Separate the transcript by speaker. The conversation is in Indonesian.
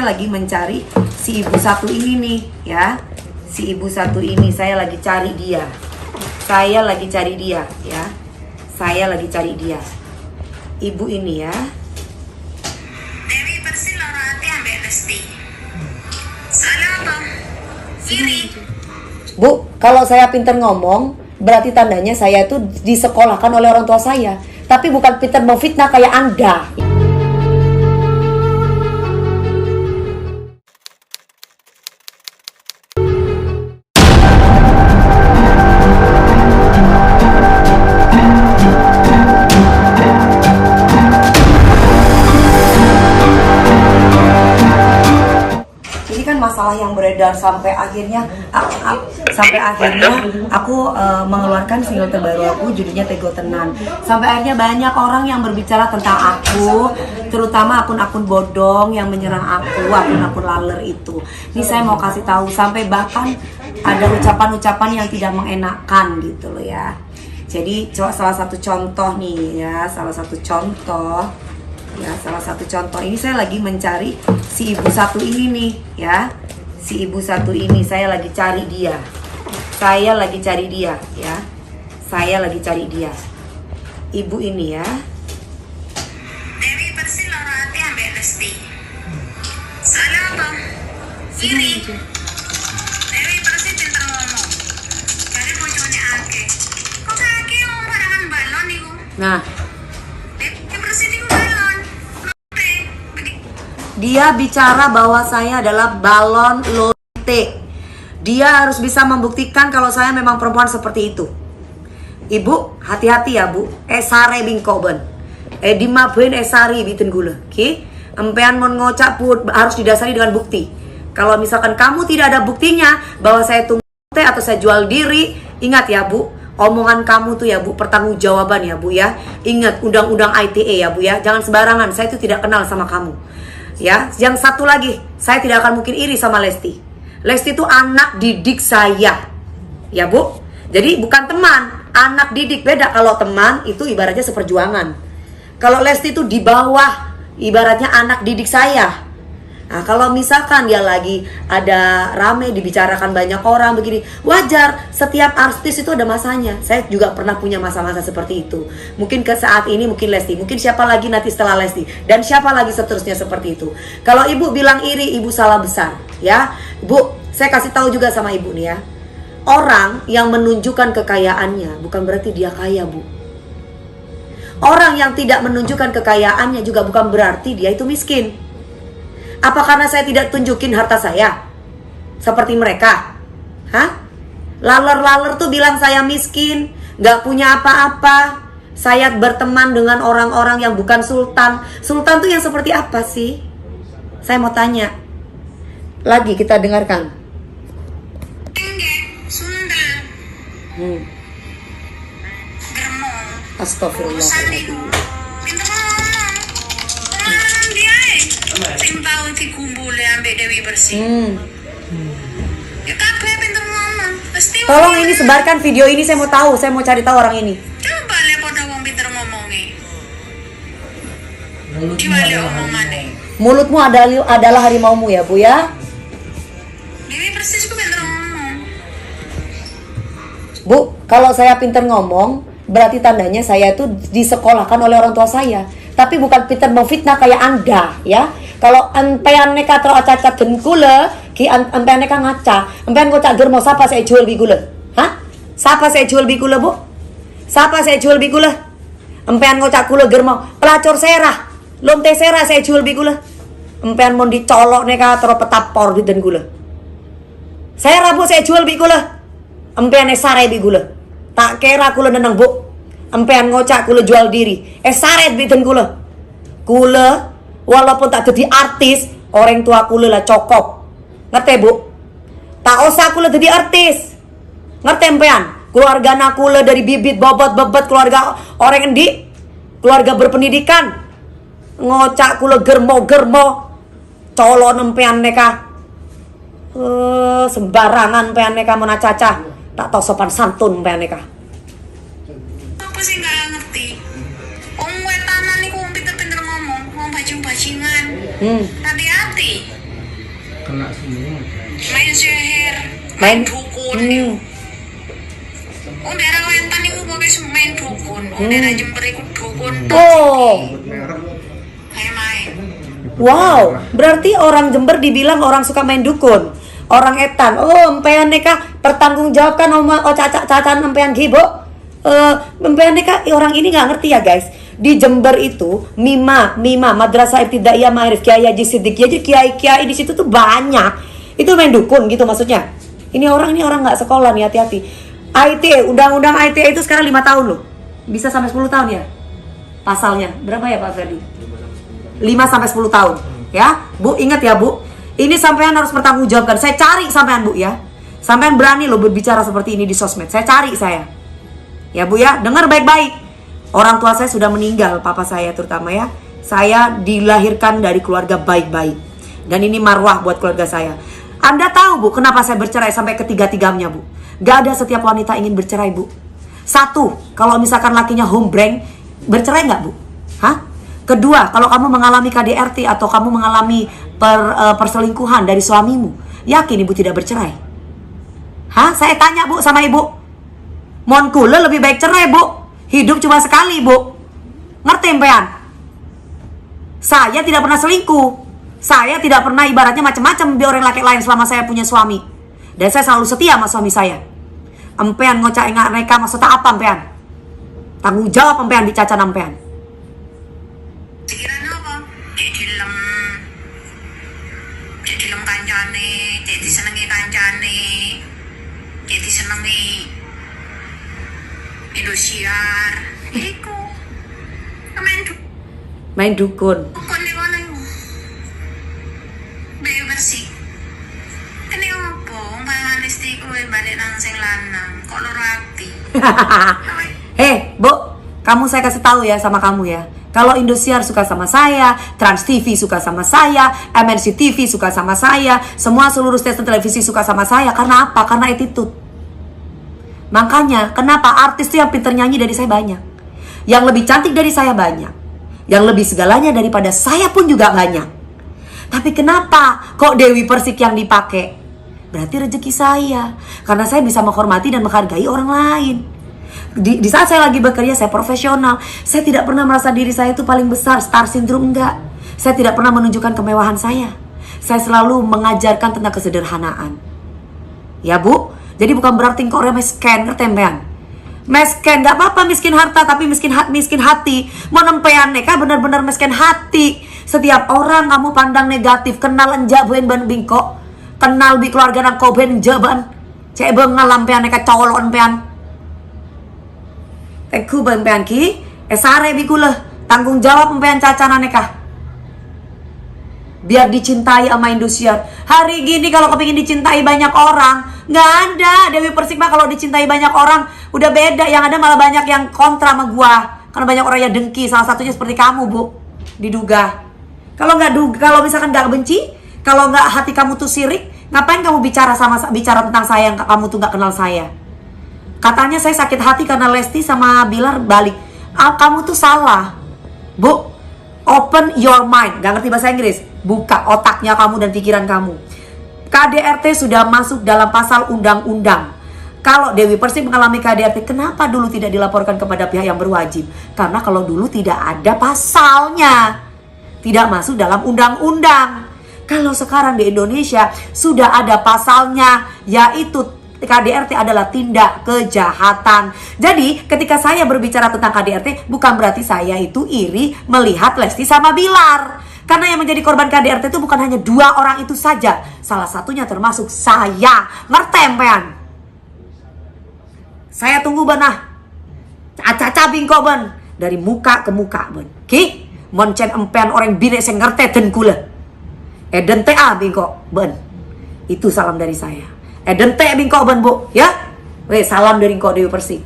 Speaker 1: saya lagi mencari si ibu satu ini nih ya. Si ibu satu ini saya lagi cari dia. Saya lagi cari dia ya. Saya lagi cari dia. Ibu ini ya.
Speaker 2: Dewi Persik Laura Hati ambil Lesti. Salah apa? Kiri.
Speaker 1: Bu, kalau saya pinter ngomong, berarti tandanya saya itu disekolahkan oleh orang tua saya. Tapi bukan pinter memfitnah kayak Anda. Masalah yang beredar sampai akhirnya aku mengeluarkan single terbaru aku, judulnya Tego Tenan. Sampai akhirnya banyak orang yang berbicara tentang aku, terutama akun-akun bodong yang menyerang aku, akun-akun laler itu. Ini saya mau kasih tahu, sampai bahkan ada ucapan-ucapan yang tidak mengenakan gitu loh ya. Jadi salah satu contoh nih ya, salah satu contoh ini saya lagi mencari si ibu satu ini nih ya. Si ibu satu ini saya lagi cari dia. Saya lagi cari dia ya. Saya lagi cari dia. Ibu ini ya.
Speaker 2: Dewi Persik Laura Hati ambil Lesti. Salah apa? Kiri. Dewi Persik pintar ngomong. Cari bojone Ake. Kok Ake mau barengan balon nih?
Speaker 1: Nah,
Speaker 2: Dewi Persik itu balon.
Speaker 1: dia bicara bahwa saya adalah balon lote. Dia harus bisa membuktikan kalau saya memang perempuan seperti itu. Ibu, hati-hati ya bu. Esare bingkoben. Dimabuin esari bitin gula. Oke? Empean mon ngocak pun harus didasari dengan bukti. Kalau misalkan kamu tidak ada buktinya bahwa saya tunggu atau saya jual diri, ingat ya bu, omongan kamu tuh ya bu, pertanggungjawaban ya bu ya. Ingat undang-undang ITE ya bu ya. Jangan sembarangan. Saya itu tidak kenal sama kamu. Ya, yang satu lagi, saya tidak akan mungkin iri sama Lesti. Lesti itu anak didik saya. Ya, Bu. Jadi bukan teman, anak didik. Beda. Kalau teman itu ibaratnya seperjuangan. Kalau Lesti itu di bawah, ibaratnya anak didik saya. Nah, kalau misalkan dia lagi ada rame dibicarakan banyak orang begini, wajar, setiap artis itu ada masanya. Saya juga pernah punya masa-masa seperti itu. Mungkin ke saat ini mungkin Lesti, mungkin siapa lagi nanti setelah Lesti, dan siapa lagi seterusnya seperti itu. Kalau ibu bilang iri, ibu salah besar ya. Bu, saya kasih tahu juga sama ibu nih ya. Orang yang menunjukkan kekayaannya bukan berarti dia kaya, Bu. Orang yang tidak menunjukkan kekayaannya juga bukan berarti dia itu miskin. Apa karena saya tidak tunjukin harta saya? Seperti mereka? Hah? Laler-laler tuh bilang saya miskin, gak punya apa-apa. Saya berteman dengan orang-orang yang bukan sultan. Sultan tuh yang seperti apa sih? Saya mau tanya. Lagi kita dengarkan.
Speaker 2: Sundel. Germong.
Speaker 1: Astagfirullahaladzim.
Speaker 2: Timbau dikumpul ambil Dewi Persik. Ya kabeh pinter ngomong. Pasti
Speaker 1: Tolong ini sebarkan video ini, saya mau tahu, saya mau cari tahu orang ini.
Speaker 2: coba le padha wong pinter ngomongi. Gimana omongane?
Speaker 1: Mulutmu adalah harimaumu ya Bu ya.
Speaker 2: Dewi Persik ku pinter ngomong.
Speaker 1: Bu, kalau saya pinter ngomong, berarti tandanya saya itu disekolahkan oleh orang tua saya. Tapi bukan pinter memfitnah kayak Anda ya. Kalau empean neka tro aca-aca den kula, ki empean neka ngaca, empean kocak germo siapa saya jual bi kula? Hah? Siapa saya jual bi kula, Bu? Siapa saya jual bi kula? Empean kocak kula germo, pelacur serah, lonte serah saya jual bi kula. Empean mon dicolok neka tro petapor di den kula. Serah Bu saya jual bi kula. Empean esare bi kula. Tak kira kula neneng Bu. Empean ngocak kula jual diri. Saret bi den kula. Kula walaupun tak jadi artis, orang tua kula lah cokop. Ngerti Bu? Tak usah kula jadi artis. Ngerti empean? Keluarga anak kula dari bibit bobot-bobot, keluarga orang endi, keluarga berpendidikan. Ngocak kula germo-germo, colon empean neka. Sembarangan empean neka mau caca. Tak tahu sopan santun empean neka.
Speaker 2: Apa sih nggak ngerti? Om wetanan niku wong pinter-pinter ngomong, wong bajing-bajingan. Hati-hati.
Speaker 3: Kena semua.
Speaker 2: Main sihir,
Speaker 1: Main?
Speaker 2: dukun. Daerah Wentan itu pokoknya main dukun. Daerah Jember itu dukun.
Speaker 1: Oh,
Speaker 3: Sebut merek.
Speaker 2: Kayak main.
Speaker 1: wow. Berarti orang Jember dibilang orang suka main dukun. Orang etan. Oh, empean neka pertanggungjawabkan cacan empean gibo. Empean neka orang ini nggak ngerti ya guys. Di Jember itu Mima Madrasah Ibtidaiyah Ma'arif Kiai Haji Siddiq. Jadi kiai di situ tuh banyak. Itu main dukun gitu maksudnya. Ini orang nggak sekolah nih, hati-hati. ITE, undang-undang ITE itu sekarang 5 tahun loh. Bisa sampai 10 tahun ya? Pasalnya. Berapa ya Pak Ferdi? 5 sampai 10 tahun. Ya, Bu, ingat ya Bu. Ini sampean harus bertanggungjawabkan. Saya cari sampean Bu ya. Sampean berani loh berbicara seperti ini di sosmed. Saya cari saya. Ya Bu ya, dengar baik-baik. Orang tua saya sudah meninggal, papa saya terutama ya. Saya dilahirkan dari keluarga baik-baik. Dan ini marwah buat keluarga saya. Anda tahu Bu, kenapa saya bercerai sampai ketiga-tiganya Bu? Gak ada setiap wanita ingin bercerai Bu. Satu, kalau misalkan lakinya hombreng, bercerai nggak Bu? Hah? Kedua, kalau kamu mengalami KDRT atau kamu mengalami perselingkuhan dari suamimu, yakin ibu tidak bercerai? Hah? Saya tanya Bu sama ibu. Mon kula lebih baik cerai Bu. Hidup cuma sekali Bu. Ngerti empean? Saya tidak pernah selingkuh. Saya tidak pernah ibaratnya macam-macam di orang laki lain selama saya punya suami. Dan saya selalu setia sama suami saya. Empean ngocak enggak mereka maksudnya apa empean? Tanggung jawab empean di cacan empean.
Speaker 2: Pikiran apa? Cek dilem kancane, cek disenengi kancane, cek disenengi Indosiar. Iku.
Speaker 1: Main dukun.
Speaker 2: Dukun di mana iku? Bayi bersih. Ini apa? Umpama Lesti kowe balik nang sing lanang, kok loro ati.
Speaker 1: Hei, Bu, kamu saya kasih tahu ya sama kamu ya. Kalau Indosiar suka sama saya, Trans TV suka sama saya, MNC TV suka sama saya, semua seluruh stasiun televisi suka sama saya. Karena apa? Karena attitude. Makanya, kenapa artis tuh yang pinter nyanyi dari saya banyak. Yang lebih cantik dari saya banyak. Yang lebih segalanya daripada saya pun juga banyak. Tapi kenapa kok Dewi Persik yang dipakai? Berarti rezeki saya. Karena saya bisa menghormati dan menghargai orang lain. Di saat saya lagi bekerja, saya profesional. Saya tidak pernah merasa diri saya itu paling besar, star syndrome, enggak. Saya tidak pernah menunjukkan kemewahan saya. Saya selalu mengajarkan tentang kesederhanaan. Ya Bu, jadi bukan berarti kok orang miskin, ngerti miskin, gak apa-apa miskin harta, tapi miskin hati. Mau nempean neka benar-benar miskin hati. Setiap orang kamu pandang negatif, kenal enjak buen ban bingko, kenal bi keluarga nang koben jaban, cek bengal lampean neka colon pean. Teku bempean ki, sare bikulah tanggung jawab pempean cacana neka. Biar dicintai sama Indosiar. Hari gini kalau kepingin dicintai banyak orang, nggak ada. Dewi Persik mah kalau dicintai banyak orang udah beda. Yang ada malah banyak yang kontra sama gua. Karena banyak orang yang dengki. Salah satunya seperti kamu Bu, diduga. Kalau misalkan nggak benci, kalau nggak hati kamu tuh sirik, ngapain kamu bicara tentang saya yang kamu tuh nggak kenal saya? Katanya saya sakit hati karena Lesti sama Bilar balik. Kamu tuh salah Bu. Open your mind. Gak ngerti bahasa Inggris? Buka otaknya kamu dan pikiran kamu. KDRT sudah masuk dalam pasal undang-undang. Kalau Dewi Persik mengalami KDRT, kenapa dulu tidak dilaporkan kepada pihak yang berwajib? Karena kalau dulu tidak ada pasalnya, tidak masuk dalam undang-undang. Kalau sekarang di Indonesia sudah ada pasalnya, yaitu KDRT adalah tindak kejahatan. Jadi ketika saya berbicara tentang KDRT, bukan berarti saya itu iri melihat Lesti sama Bilar. Karena yang menjadi korban KDRT itu bukan hanya 2 orang itu saja. Salah satunya termasuk saya. Ngerti empean? Saya tunggu benah. Caca bingko ben. Dari muka ke muka ben. Ki, moncen empean orang bine sing ngerti den kula. Eden teh bingko ben. Itu salam dari saya. Eden teh bingko ben Bu, ya. Salam dari Dewi Persik.